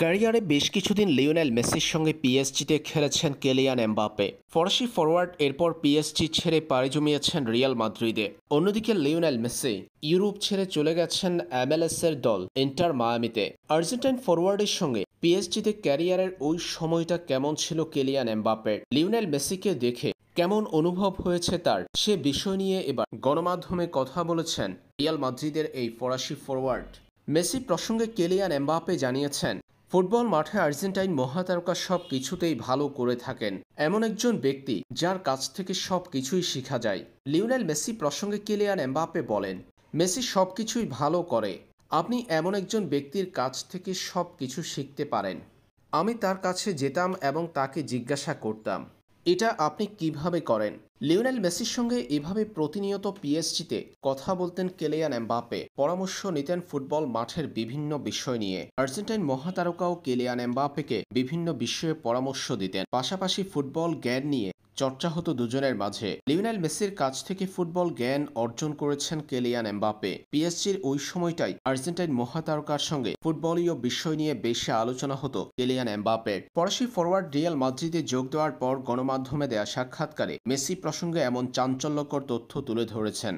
ক্যারিয়ারে বেশ কিছুদিন লিওনেল মেসির সঙ্গে পিএসজিতে খেলেছেন কেলিয়ান এমবাপ্পে। ফরাসি ফরোয়ার্ড এরপর পিএসজি ছেড়ে পাড়ি জমিয়েছেন রিয়াল মাদ্রিদে। অন্যদিকে লিওনেল মেসি ইউরোপ ছেড়ে চলে গেছেন এমএলএস-এর দল ইন্টার মায়ামিতে। আর্জেন্টাইন ফরোয়ার্ডের সঙ্গে পিএসজিতে ক্যারিয়ারের ওই সময়টা কেমন ছিল কেলিয়ান এমবাপ্পের, লিওনেল মেসিকে দেখে কেমন অনুভব হয়েছে তার, সে বিষয় নিয়ে এবার গণমাধ্যমে কথা বলেছেন রিয়াল মাদ্রিদের এই ফরাসি ফরোয়ার্ড। মেসি প্রসঙ্গে কেলিয়ান এমবাপ্পে জানিয়েছেন, ফুটবল মাঠে আর্জেন্টাইন মহাতারকা সব কিছুতেই ভালো করে থাকেন, এমন একজন ব্যক্তি যার কাছ থেকে সব কিছুই শেখা যায়। লিওনেল মেসি প্রসঙ্গে কেলিয়ান এমবাপ্পে বলেন, মেসি সব কিছুই ভালো করে, আপনি এমন একজন ব্যক্তির কাছ থেকে সব কিছু শিখতে পারেন। আমি তার কাছে যেতাম এবং তাকে জিজ্ঞাসা করতাম, এটা আপনি কিভাবে করেন। লিওনেল মেসির সঙ্গে এভাবে প্রতিনিয়ত পিএসজিতে কথা বলতেন কেলিয়ান এমবাপ্পে, পরামর্শ নিতেন ফুটবল মাঠের বিভিন্ন বিষয় নিয়ে। আর্জেন্টাইন মহাতারকাও কেলিয়ান এমবাপ্পেকে বিভিন্ন বিষয়ে পরামর্শ দিতেন, পাশাপাশি ফুটবল জ্ঞান নিয়ে চর্চা হতো দুজনের মাঝে। লিওনেল মেসির কাছ থেকে ফুটবল জ্ঞান অর্জন করেছেন কেলিয়ান এমবাপ্পে। পিএসজির ওই সময়টাই আর্জেন্টাইন মহাতারকার সঙ্গে ফুটবলীয় বিষয় নিয়ে বেশি আলোচনা হতো কেলিয়ান এমবাপ্পের। ফরাসি ফরোয়ার্ড রিয়াল মাদ্রিদে যোগ দেওয়ার পর গণমাধ্যমে দেয়া সাক্ষাৎকারে মেসি প্রসঙ্গে এমন চাঞ্চল্যকর তথ্য তুলে ধরেছেন।